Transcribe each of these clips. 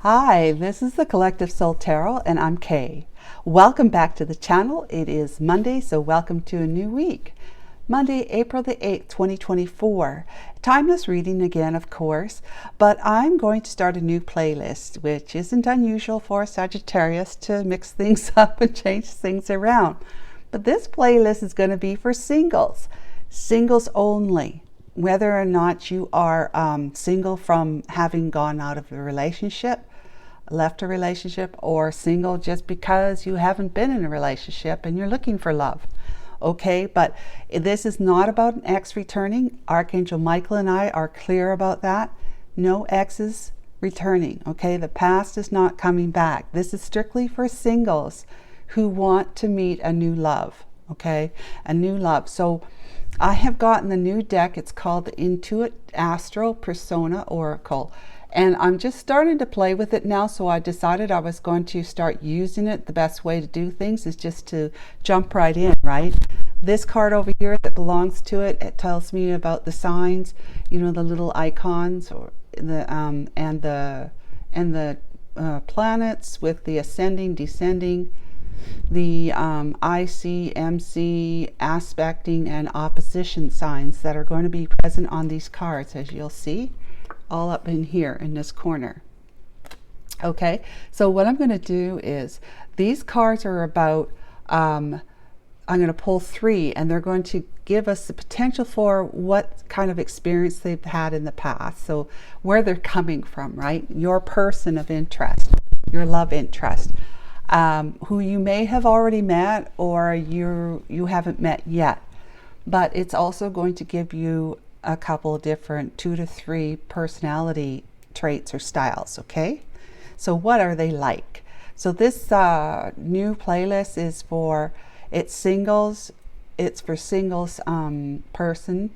Hi, this is the Collective Soul Tarot and I'm Kay. Welcome back to the channel. It is Monday, so welcome to a new week. Monday, April the 8th, 2024. Timeless reading again, of course, but I'm going to start a new playlist, which isn't unusual for Sagittarius to mix things up and change things around. But this playlist is going to be for singles only. Whether or not you are single from having gone out of a relationship, left a relationship, or single just because you haven't been in a relationship and you're looking for love. Okay, but this is not about an ex returning. Archangel Michael and I are clear about that. No exes returning. Okay, the past is not coming back. This is strictly for singles who want to meet a new love. Okay, a new love. So I have gotten the new deck. It's called the Intuit Astro Persona Oracle. And I'm just starting to play with it now, so I decided I was going to start using it. The best way to do things is just to jump right in, right? This card over here that belongs to it, it tells me about the signs, you know, the little icons, or the and the planets with the ascending, descending, the IC, MC, aspecting, and opposition signs that are going to be present on these cards, as you'll see, all up in here in this corner. Okay, so what I'm going to do is, these cards are about, I'm going to pull three, and they're going to give us the potential for what kind of experience they've had in the past. So where they're coming from, right? Your person of interest, your love interest. Who you may have already met, or you haven't met yet, but it's also going to give you a couple of different 2 to 3 personality traits or styles. Okay, so what are they like? So this new playlist is for singles. It's for singles person,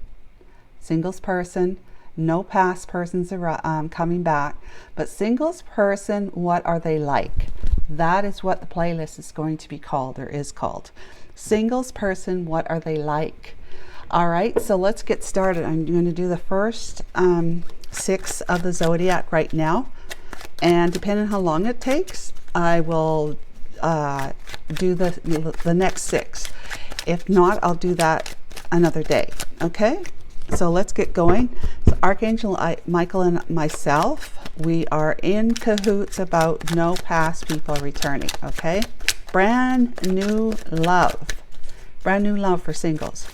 no past persons coming back, but singles person, what are they like? That is what the playlist is going to be called, or is called. Singles person, what are they like? All right, so let's get started. I'm going to do the first 6 of the zodiac right now, and depending on how long it takes, I will do the next 6. If not, I'll do that another day. Okay, so let's get going. So Archangel Michael and myself, we are in cahoots about no past people returning. Okay, brand new love for singles.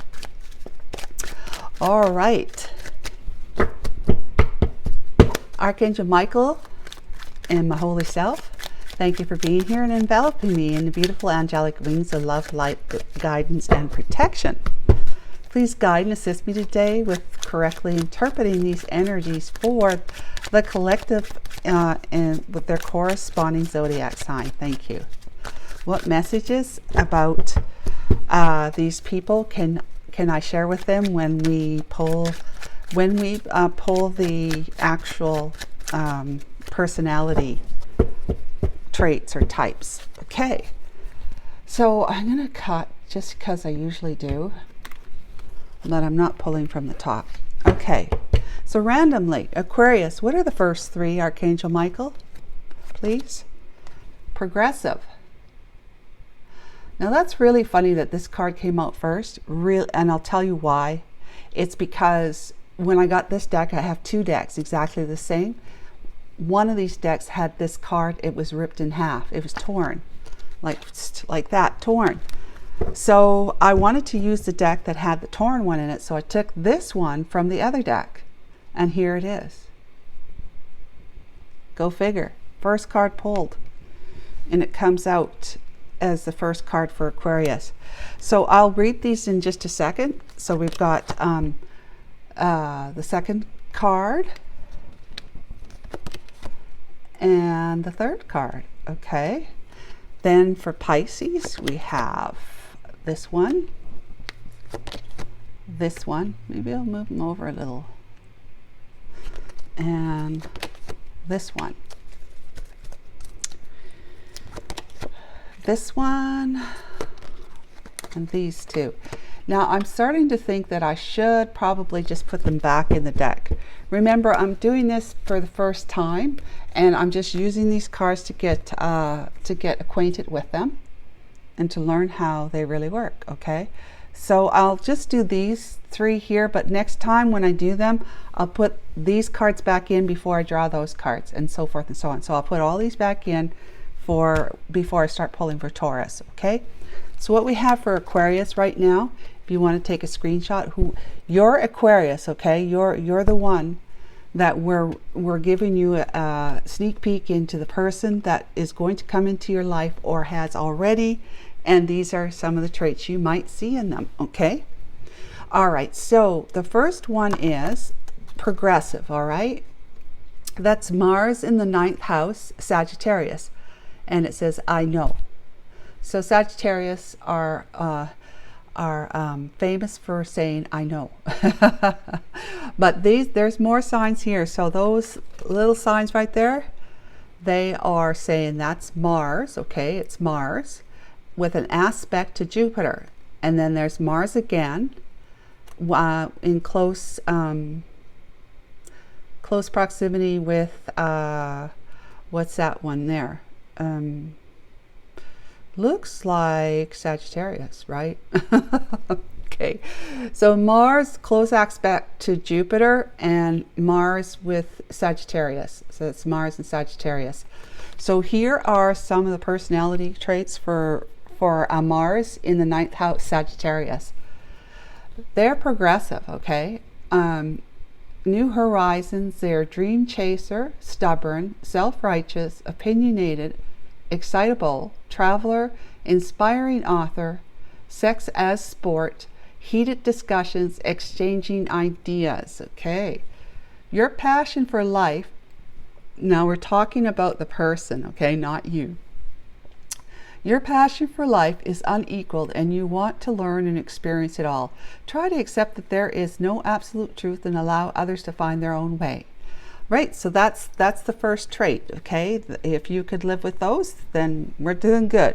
All right, Archangel Michael and my holy self, thank you for being here and enveloping me in the beautiful angelic wings of love, light, guidance, and protection. Please guide and assist me today with correctly interpreting these energies for the collective and with their corresponding zodiac sign. Thank you. What messages about these people can I share with them when we pull the actual personality traits or types? Okay, so I'm going to cut just because I usually do, but I'm not pulling from the top. Okay, so randomly, Aquarius, what are the first 3, Archangel Michael, please? Progressive. Now that's really funny that this card came out first, and I'll tell you why. It's because when I got this deck, I have 2 decks exactly the same. One of these decks had this card, it was ripped in half. It was torn, like that, torn. So I wanted to use the deck that had the torn one in it, so I took this one from the other deck, and here it is. Go figure. First card pulled, and it comes out as the first card for Aquarius. So I'll read these in just a second. So we've got the second card and the third card. Okay, then for Pisces we have this one, maybe I'll move them over a little, and this one, and these 2. Now I'm starting to think that I should probably just put them back in the deck Remember, I'm doing this for the first time, and I'm just using these cards to get acquainted with them and to learn how they really work, okay? So I'll just do these 3 here, but next time when I do them, I'll put these cards back in before I draw those cards, and so forth and so on. So I'll put all these back in before I start pulling for Taurus, okay? So what we have for Aquarius right now, if you want to take a screenshot, you're Aquarius, okay? You're the one that we're giving you a sneak peek into the person that is going to come into your life or has already, and these are some of the traits you might see in them, okay? All right, so the first one is progressive, all right? That's Mars in the 9th house, Sagittarius, and it says, I know. So Sagittarius are famous for saying, I know. But there's more signs here. So those little signs right there, they are saying that's Mars, okay? It's Mars with an aspect to Jupiter. And then there's Mars again in close proximity with, what's that one there? Looks like Sagittarius, right? Okay, so Mars, close aspect to Jupiter, and Mars with Sagittarius. So it's Mars and Sagittarius. So here are some of the personality traits for Mars in the 9th house, Sagittarius. They're progressive, okay? New horizons. They're dream chaser, stubborn, self-righteous, opinionated, excitable, traveler, inspiring author, sex as sport, heated discussions, exchanging ideas. Okay, your passion for life, now we're talking about the person, okay, not you. Your passion for life is unequaled, and you want to learn and experience it all. Try to accept that there is no absolute truth and allow others to find their own way. Right, so that's the first trait, okay? If you could live with those, then we're doing good.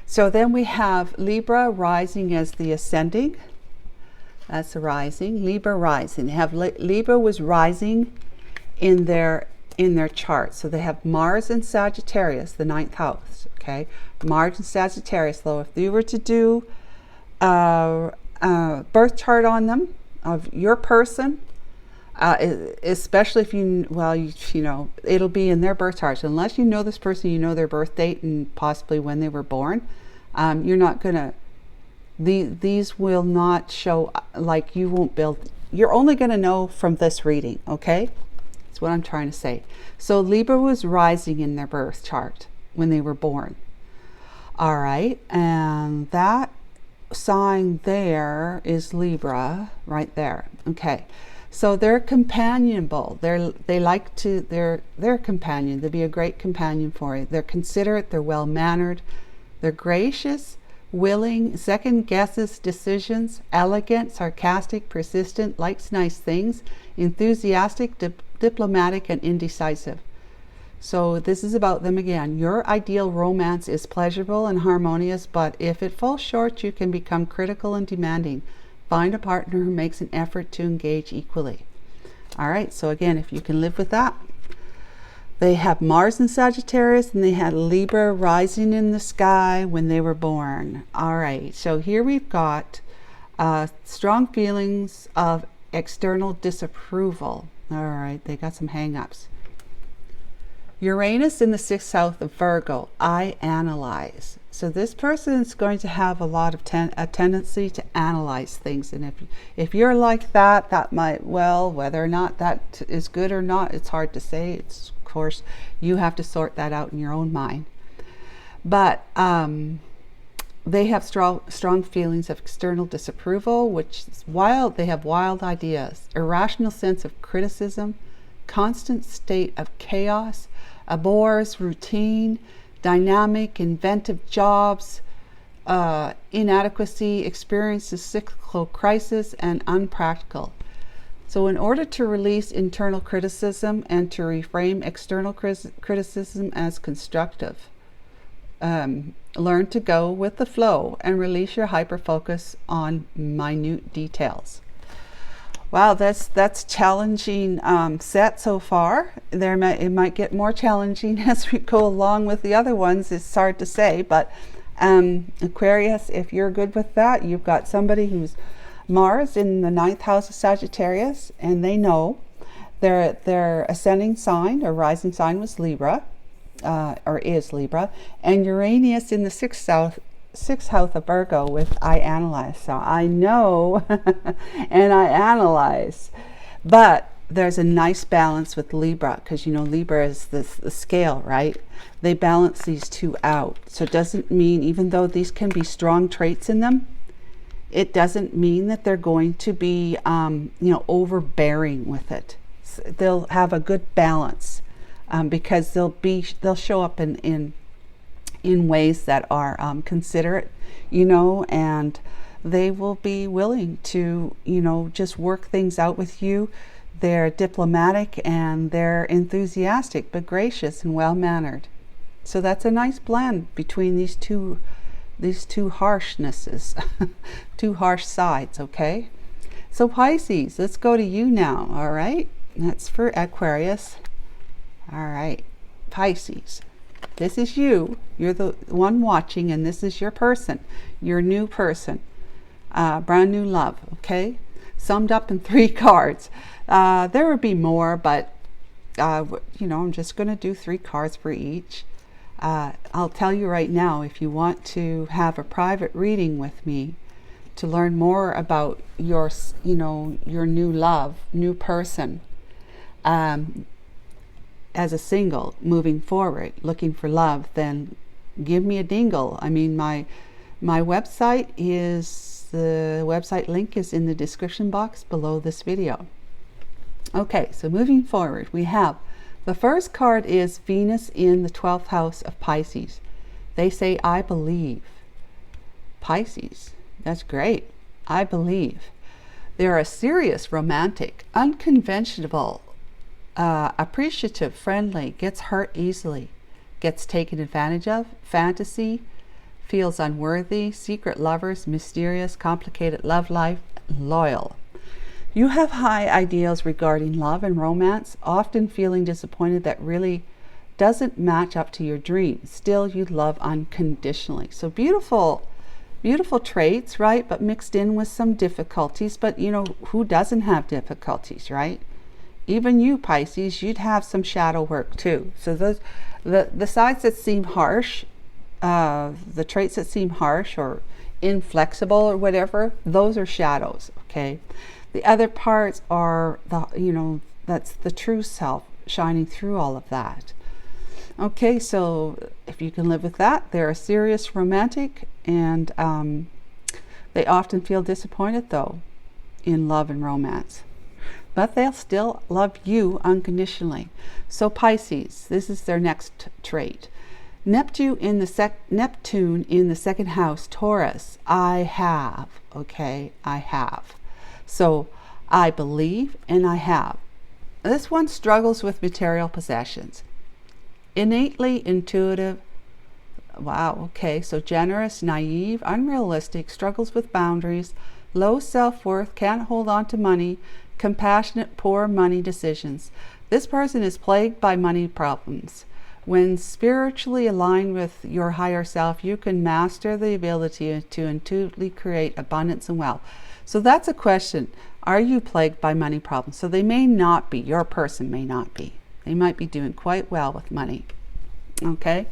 So then we have Libra rising as the ascending. That's the rising. Libra rising. They have Libra was rising in their chart. So they have Mars and Sagittarius, the 9th house, okay? Mars and Sagittarius. So if you were to do a birth chart on them, of your person, especially if you know, it'll be in their birth chart. So unless you know this person, you know their birth date and possibly when they were born, you're not gonna, these will not show, like you won't build, you're only gonna know from this reading, okay? That's what I'm trying to say. So Libra was rising in their birth chart when they were born. All right, and that sign there is Libra right there, okay? So they're companionable. They like to, they're a companion. They'll be a great companion for you. They're considerate, they're well-mannered, they're gracious, willing, second guesses decisions, elegant, sarcastic, persistent, likes nice things, enthusiastic, diplomatic, and indecisive. So this is about them again. Your ideal romance is pleasurable and harmonious, but if it falls short, you can become critical and demanding. Find a partner who makes an effort to engage equally. All right, so again, if you can live with that. They have Mars in Sagittarius, and they had Libra rising in the sky when they were born. All right, so here we've got strong feelings of external disapproval. All right, they got some hang-ups. Uranus in the 6th house of Virgo. I analyze. So this person is going to have a lot of a tendency to analyze things, and if you're like that, that might, well, whether or not that is good or not, it's hard to say. It's, of course, you have to sort that out in your own mind. But they have strong feelings of external disapproval, which is wild. They have wild ideas, irrational sense of criticism, constant state of chaos, abhors routine, dynamic, inventive jobs, inadequacy, experiences cyclical crisis, and unpractical. So in order to release internal criticism and to reframe external criticism as constructive, learn to go with the flow and release your hyper-focus on minute details. Wow, that's challenging set so far. It might get more challenging as we go along with the other ones. It's hard to say, but Aquarius, if you're good with that, you've got somebody who's Mars in the 9th house of Sagittarius, and they know their ascending sign or rising sign was Libra, or is Libra, and Uranus in the 6th house of Virgo with I analyze. So I know and I analyze, but there's a nice balance with Libra, because you know Libra is the scale, right? They balance these two out. So it doesn't mean, even though these can be strong traits in them, it doesn't mean that they're going to be overbearing with it. They'll have a good balance, because they'll show up in ways that are considerate, and they will be willing to just work things out with you. They're diplomatic and they're enthusiastic but gracious and well-mannered. So that's a nice blend between these two harshnesses, two harsh sides. Okay, so Pisces, let's go to you now. All right, that's for Aquarius. All right, Pisces, this is you. You're the one watching, and this is your person, your new person, brand new love. Okay, summed up in 3 cards. There would be more, but I'm just going to do 3 cards for each. I'll tell you right now, if you want to have a private reading with me to learn more about your new love, new person, as a single moving forward, looking for love, then give me a dingle. I mean, my website the website link is in the description box below this video. Okay, so moving forward, we have the first card is Venus in the 12th house of Pisces. They say, I believe. Pisces, that's great. I believe. They're a serious, romantic, unconventional, appreciative, friendly, gets hurt easily, gets taken advantage of, fantasy, feels unworthy, secret lovers, mysterious, complicated love life, loyal. You have high ideals regarding love and romance, often feeling disappointed that really doesn't match up to your dreams. Still, you love unconditionally. So beautiful traits, right? But mixed in with some difficulties. But who doesn't have difficulties, right? Even you, Pisces, you'd have some shadow work too. So the sides that seem harsh, the traits that seem harsh or inflexible or whatever, those are shadows. Okay. The other parts are that's the true self shining through all of that. Okay, so if you can live with that, they're a serious romantic, and they often feel disappointed though in love and romance, but they'll still love you unconditionally. So Pisces, this is their next trait. Neptune in the 2nd house, Taurus. I have. So I believe and I have. This one struggles with material possessions. Innately intuitive. Wow, okay. So generous, naive, unrealistic, struggles with boundaries, low self-worth, can't hold on to money, compassionate, poor money decisions. This person is plagued by money problems. When spiritually aligned with your higher self, you can master the ability to intuitively create abundance and wealth. So that's a question. Are you plagued by money problems? So they may not be. Your person may not be. They might be doing quite well with money. Okay.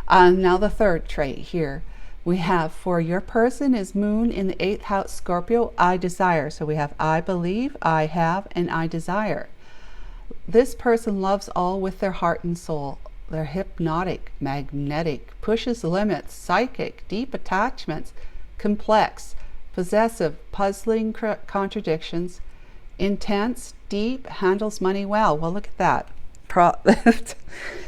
Now the third trait here we have for your person is Moon in the 8th house, Scorpio. I desire. So we have I believe, I have, and I desire. This person loves all with their heart and soul. They're hypnotic, magnetic, pushes limits, psychic, deep attachments, complex, possessive, puzzling contradictions, intense, deep, handles money well. Well, look at that.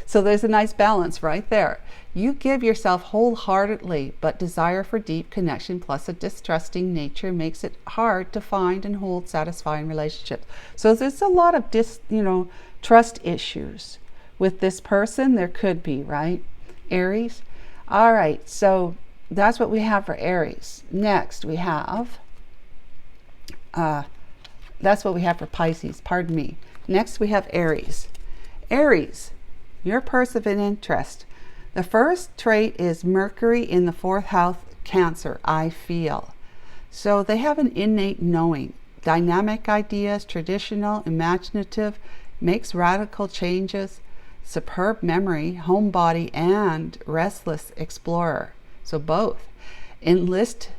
So there's a nice balance right there. You give yourself wholeheartedly, but desire for deep connection plus a distrusting nature makes it hard to find and hold satisfying relationships. So there's a lot of trust issues with this person. There could be, right? Aries. All right, so that's what we have for Aries. Next we have that's what we have for Pisces, pardon me. Next we have Aries. Aries, your person of interest. The first trait is Mercury in the 4th house, Cancer, I feel. So they have an innate knowing, dynamic ideas, traditional, imaginative, makes radical changes, superb memory, homebody, and restless explorer. So both. Elitist,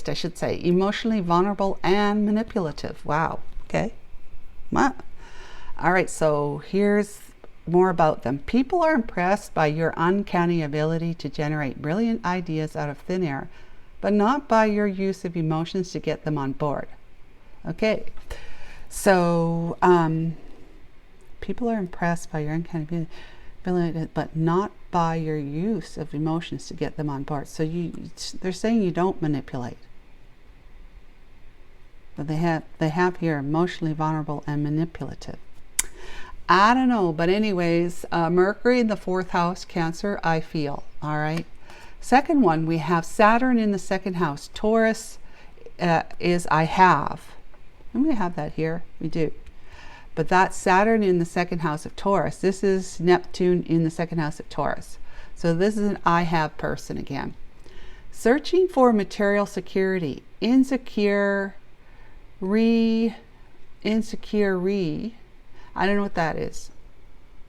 I should say, emotionally vulnerable and manipulative. Wow. Okay. Wow. All right, so here's more about them. People are impressed by your uncanny ability to generate brilliant ideas out of thin air, but not by your use of emotions to get them on board. Okay, so people are impressed by your uncanny ability, but not by your use of emotions to get them on board. So they're saying you don't manipulate. But they have here emotionally vulnerable and manipulative. I don't know, but anyways, Mercury in the 4th house, Cancer, I feel. All right. Second one, we have Saturn in the 2nd house. Taurus is I have. And we have that here. We do. But that's Saturn in the 2nd house of Taurus. This is Neptune in the 2nd house of Taurus. So this is an I have person again. Searching for material security. Insecure. I don't know what that is.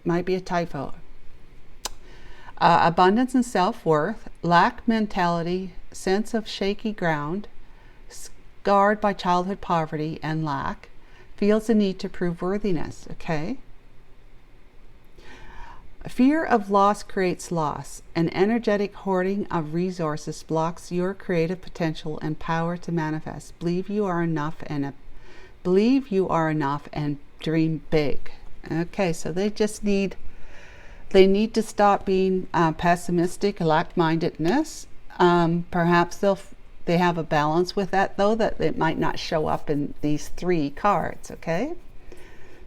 Might be a typo. Abundance and self-worth, lack mentality, sense of shaky ground, scarred by childhood poverty and lack, feels the need to prove worthiness. Okay. Fear of loss creates loss. An energetic hoarding of resources blocks your creative potential and power to manifest. Believe you are enough and dream big. Okay, so they need to stop being pessimistic, lack-mindedness. Perhaps they have a balance with that, though, that it might not show up in these 3 cards. Okay,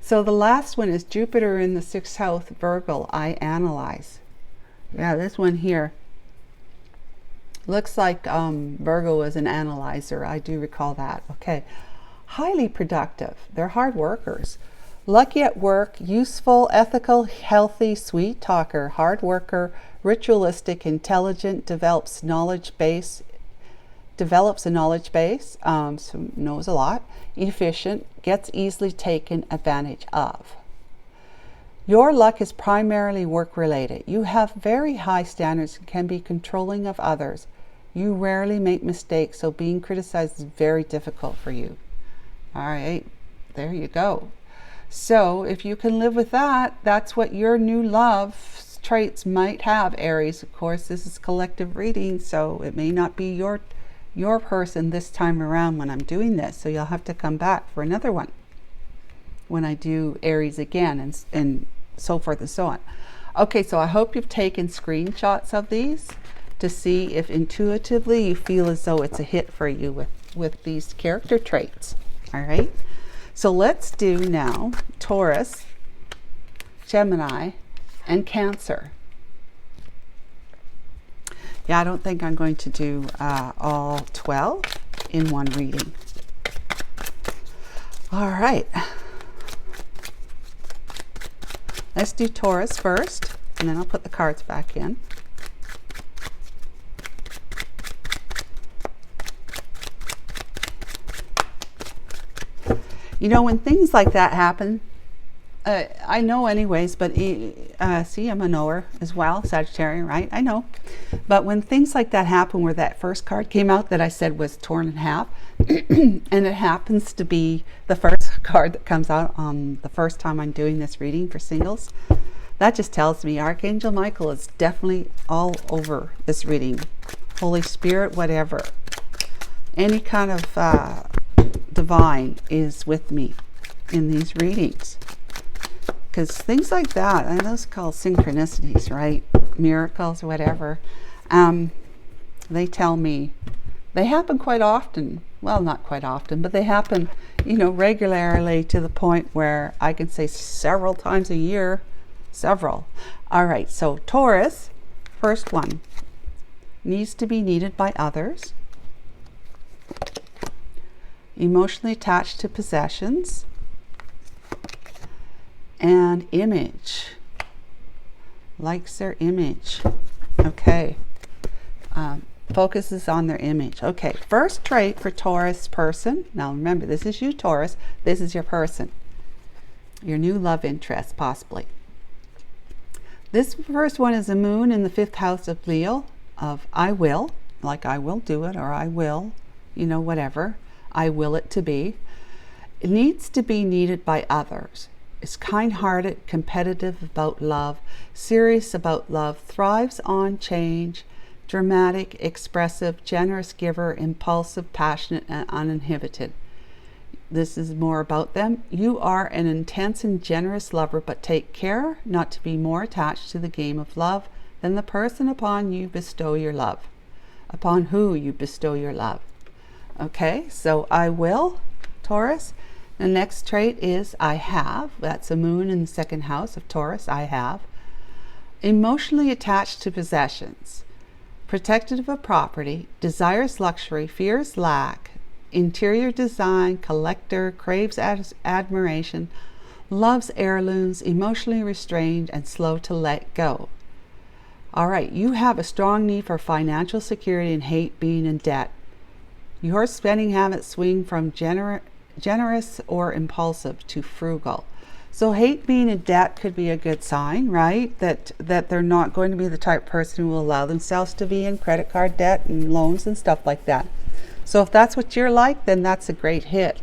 so the last one is Jupiter in the 6th house, Virgo, I analyze. Yeah, this one here looks like Virgo is an analyzer. I do recall that. Okay, highly productive. They're hard workers. Lucky at work, useful, ethical, healthy, sweet talker, hard worker, ritualistic, intelligent, develops a knowledge base, so knows a lot, efficient, gets easily taken advantage of. Your luck is primarily work related. You have very high standards and can be controlling of others. You rarely make mistakes, so being criticized is very difficult for you. All right, there you go. So if you can live with that, that's what your new love traits might have, Aries. Of course, this is collective reading, so it may not be your person this time around when I'm doing this. So you'll have to come back for another one when I do Aries again, and so forth and so on. Okay, so I hope you've taken screenshots of these to see if intuitively you feel as though it's a hit for you with these character traits. All right. So let's do now Taurus, Gemini, and Cancer. Yeah, I don't think I'm going to do all 12 in one reading. All right. Let's do Taurus first, and then I'll put the cards back in. You know, when things like that happen, I know anyways, but see, I'm a knower as well, Sagittarian, right? I know. But when things like that happen, where that first card came out that I said was torn in half, and it happens to be the first card that comes out on the first time I'm doing this reading for singles, that just tells me Archangel Michael is definitely all over this reading. Holy Spirit, whatever. Any kind of divine is with me in these readings. Because things like that, and those are called synchronicities, right? Miracles, whatever. They tell me they happen quite often. Well, not quite often, but they happen, you know, regularly, to the point where I can say several times a year. Several. All right, so Taurus, first one, needs to be needed by others. emotionally attached to possessions, and image, likes their image. Okay, focuses on their image. Okay, first trait for Taurus person. Now remember, this is you, Taurus. This is your person, your new love interest, possibly. This first one is a moon in the 5th house of Leo, of I will, like I will do it, or I will, you know, whatever. I will it to be. It needs to be needed by others. Is kind-hearted, competitive about love, serious about love, thrives on change, dramatic, expressive, generous giver, impulsive, passionate, and uninhibited. This is more about them. You are an intense and generous lover, but take care not to be more attached to the game of love than the person upon you bestow your love, upon who you bestow your love. Okay, so I will, Taurus. The next trait is I have. That's a moon in the 2nd house of Taurus. I have. Emotionally attached to possessions, protective of property, desires luxury, fears lack, interior design, collector, craves admiration, loves heirlooms, emotionally restrained, and slow to let go. All right, you have a strong need for financial security and hate being in debt. Your spending habits swing from generous or impulsive to frugal. So hate being in debt could be a good sign, right? That they're not going to be the type of person who will allow themselves to be in credit card debt and loans and stuff like that. So if that's what you're like, then that's a great hit.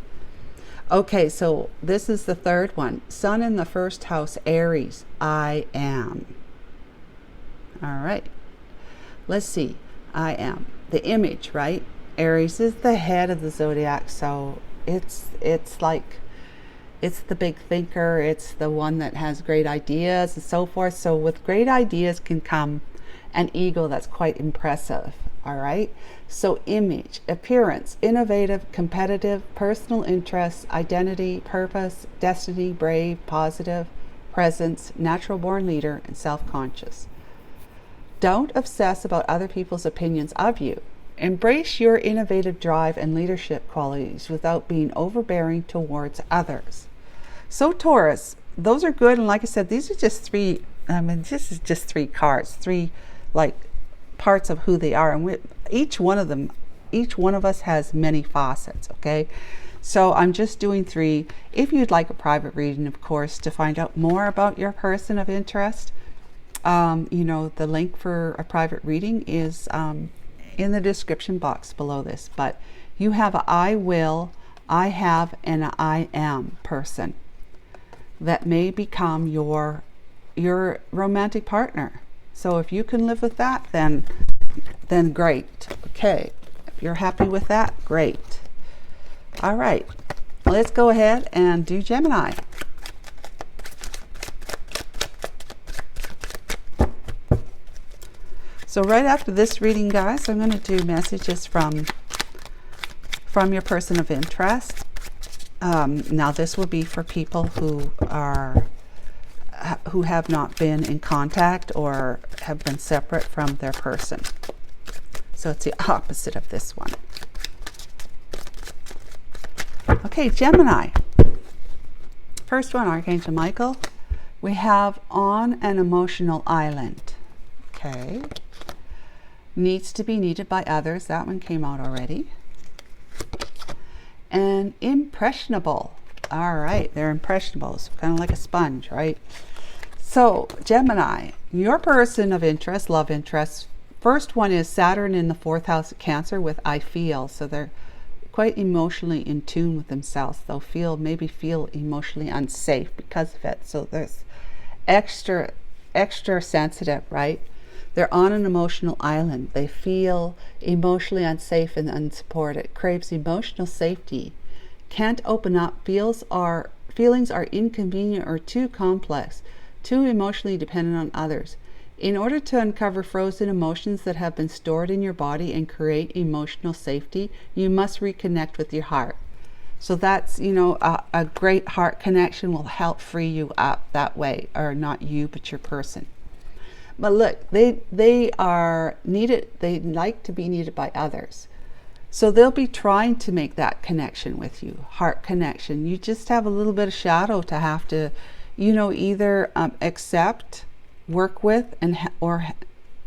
Okay, so this is the 3rd one. Sun in the 1st house, Aries. I am. All right. Let's see. I am. The image, right? Aries is the head of the zodiac, so it's like, it's the big thinker, it's the one that has great ideas and so forth. So with great ideas can come an ego that's quite impressive. All right, so image, appearance, innovative, competitive, personal interests, identity, purpose, destiny, brave, positive, presence, natural born leader, and self-conscious. Don't obsess about other people's opinions of you. Embrace your innovative drive and leadership qualities without being overbearing towards others. So Taurus, those are good. And like I said, these are just 3, this is just 3 cards, 3 like parts of who they are. And each one of us has many facets, okay? So I'm just doing 3. If you'd like a private reading, of course, to find out more about your person of interest, you know, the link for a private reading is in the description box below this. But you have a I will, I have, and a I am person that may become your romantic partner. So if you can live with that, then great. Okay, if you're happy with that, great. All right, let's go ahead and do Gemini. So right after this reading, guys, I'm going to do messages from your person of interest. Now this will be for people who have not been in contact or have been separate from their person. So it's the opposite of this one. Okay, Gemini. First one, Archangel Michael. We have on an emotional island. Okay. Needs to be needed by others. That one came out already. And impressionable. All right, they're impressionable, so kind of like a sponge, right? So Gemini, your person of interest, love interest. First one is Saturn in the 4th house of Cancer with I feel. So they're quite emotionally in tune with themselves. They'll maybe feel emotionally unsafe because of it. So there's extra sensitive, right? They're on an emotional island. They feel emotionally unsafe and unsupported. Craves emotional safety. Can't open up. Feelings are inconvenient or too complex. Too emotionally dependent on others. In order to uncover frozen emotions that have been stored in your body and create emotional safety, you must reconnect with your heart. So that's, you know, a great heart connection will help free you up that way, or not you, but your person. But look, they are needed. They like to be needed by others. So they'll be trying to make that connection with you, heart connection. You just have a little bit of shadow to have to, you know, either accept, work with, and or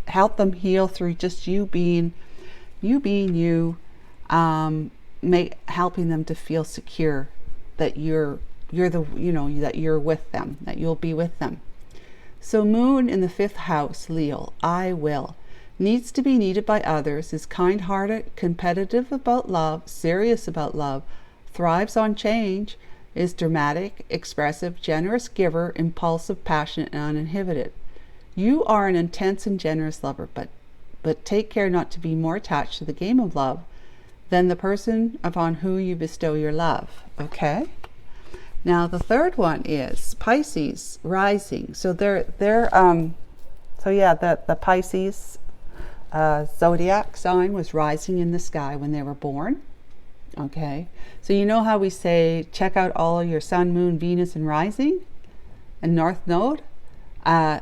help them heal through just you being you, helping them to feel secure that you're the, you know, that you're with them, that you'll be with them. So Moon in the 5th house, Leo, I will. Needs to be needed by others, is kind-hearted, competitive about love, serious about love, thrives on change, is dramatic, expressive, generous giver, impulsive, passionate, and uninhibited. You are an intense and generous lover, but take care not to be more attached to the game of love than the person upon whom you bestow your love. Okay? Now the third one is Pisces rising. So the Pisces zodiac sign was rising in the sky when they were born. Okay, so you know how we say check out all your sun, moon, Venus, and rising and north node.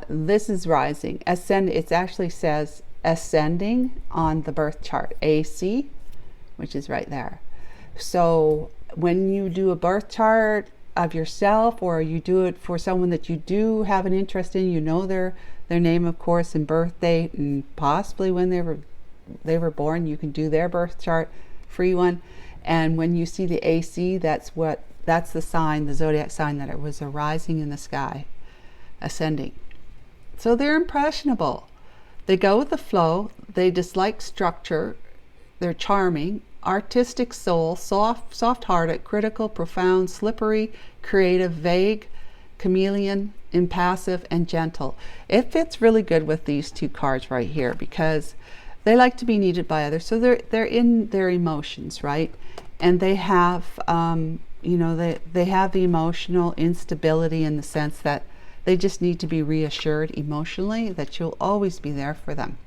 This is rising. It actually says ascending on the birth chart, AC, which is right there. So when you do a birth chart of yourself, or you do it for someone that you do have an interest in, you know their name, of course, and birth date, and possibly when they were born, you can do their birth chart, free one. And when you see the AC, that's the sign, the zodiac sign, that it was a rising in the sky, ascending. So they're impressionable. They go with the flow. They dislike structure. They're charming, artistic soul, soft-hearted, critical, profound, slippery, creative, vague, chameleon, impassive, and gentle. It fits really good with these two cards right here because they like to be needed by others. So they're in their emotions, right? And they have, they have the emotional instability in the sense that they just need to be reassured emotionally that you'll always be there for them.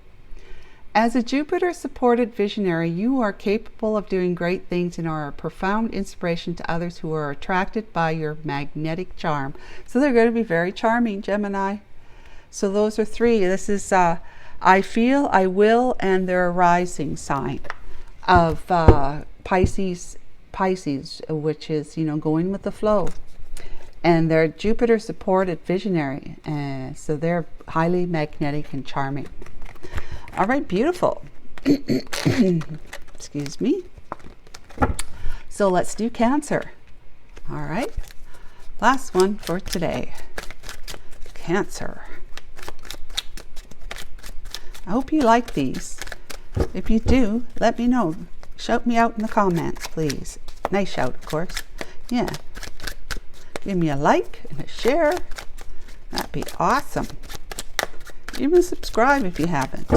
As a Jupiter-supported visionary, you are capable of doing great things and are a profound inspiration to others who are attracted by your magnetic charm. So they're going to be very charming, Gemini. So those are three. This is I feel, I will, and they're a rising sign of Pisces, which is, going with the flow. And they're Jupiter-supported visionary. So they're highly magnetic and charming. All right, beautiful. Excuse me. So let's do Cancer. All right, last one for today. Cancer. I hope you like these. If you do, let me know. Shout me out in the comments, please. Nice shout, of course. Yeah. Give me a like and a share. That'd be awesome. Even subscribe if you haven't.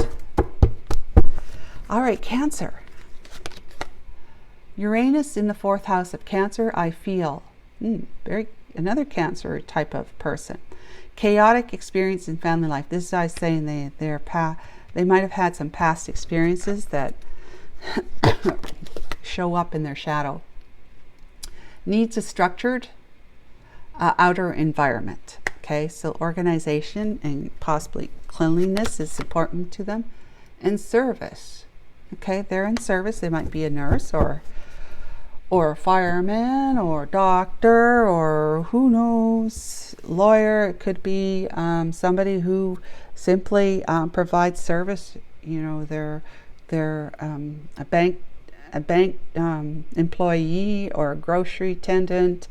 All right, Cancer. Uranus in the 4th house of Cancer, I feel. Another Cancer type of person. Chaotic experience in family life. This is I was saying they might have had some past experiences that show up in their shadow. Needs a structured outer environment. Okay, so organization and possibly cleanliness is important to them. And service. Okay, they're in service. They might be a nurse or a fireman or doctor or who knows, lawyer. It could be somebody who simply provides service. They're a bank employee or a grocery attendant.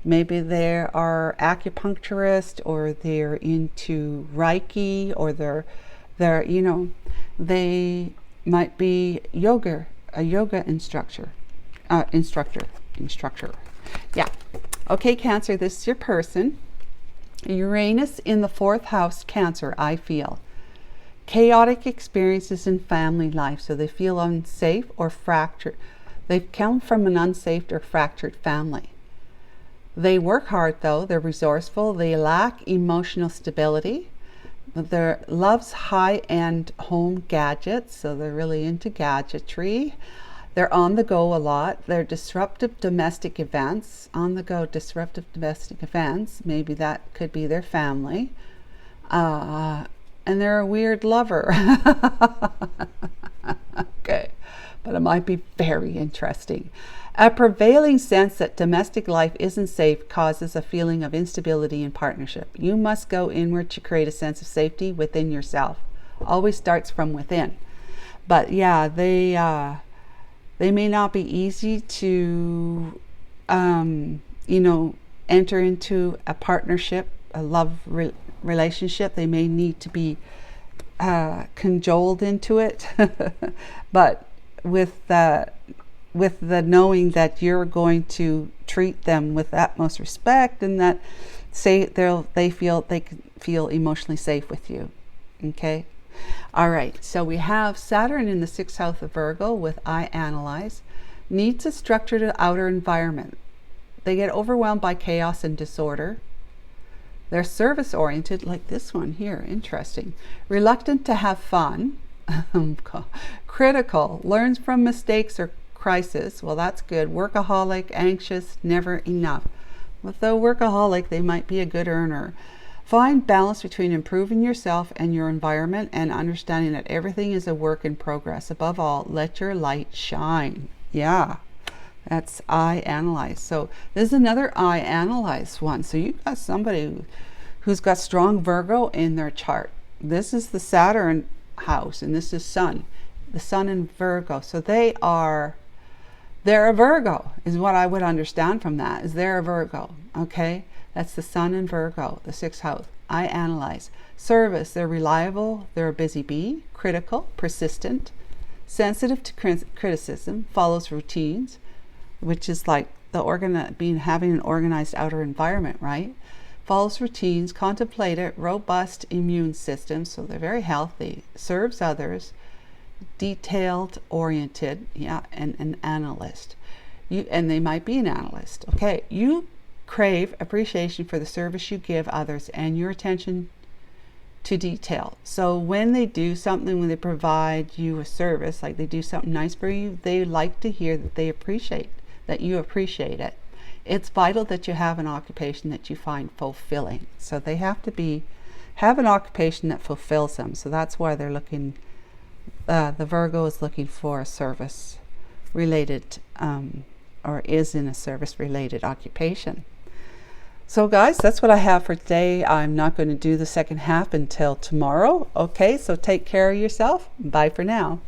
Maybe they are acupuncturist, or they're into Reiki, or they might be a yoga instructor. Yeah. Okay, Cancer, this is your person. Uranus in the 4th house, Cancer, I feel. Chaotic experiences in family life. So they feel unsafe or fractured. They've come from an unsafe or fractured family. They work hard though. They're resourceful. They lack emotional stability. Their loves high-end home gadgets, so they're really into gadgetry. They're on the go a lot. They're disruptive domestic events. On the go disruptive domestic events. Maybe that could be their family. And they're a weird lover. Okay. but it might be very interesting. A prevailing sense that domestic life isn't safe causes a feeling of instability in partnership. You must go inward to create a sense of safety within yourself. Always starts from within. But yeah, they may not be easy to, enter into a partnership, a love relationship. They may need to be cajoled into it, but with the knowing that you're going to treat them with utmost respect, and that they can feel emotionally safe with you. Okay. All right. So we have Saturn in the 6th house of Virgo with I analyze. Needs a structured outer environment. They get overwhelmed by chaos and disorder. They're service oriented, like this one here. Interesting. Reluctant to have fun. Critical. Learns from mistakes or crisis. Well, that's good. Workaholic, anxious, never enough. With the workaholic, they might be a good earner. Find balance between improving yourself and your environment and understanding that everything is a work in progress. Above all, let your light shine. Yeah, that's I analyze. So this is another I analyze one. So you've got somebody who's got strong Virgo in their chart. This is the Saturn house, and this is Sun. The Sun in Virgo. So they're a Virgo, is what I would understand from that, is they're a Virgo. Okay. That's the Sun in Virgo, the 6th house. I analyze. Service, they're reliable, they're a busy bee, critical, persistent, sensitive to criticism, follows routines, which is like having an organized outer environment, right? Follows routines, contemplative, robust immune system, so they're very healthy, serves others, detailed oriented, yeah, and an analyst. And they might be an analyst. Okay, you crave appreciation for the service you give others and your attention to detail. So when they do something, when they provide you a service, like they do something nice for you, they like to hear that you appreciate it. It's vital that you have an occupation that you find fulfilling. So they have to have an occupation that fulfills them. So that's why they're looking, the Virgo is looking for a service related, or is in a service related occupation. So guys, that's what I have for today. I'm not going to do the second half until tomorrow. Okay, so take care of yourself. Bye for now.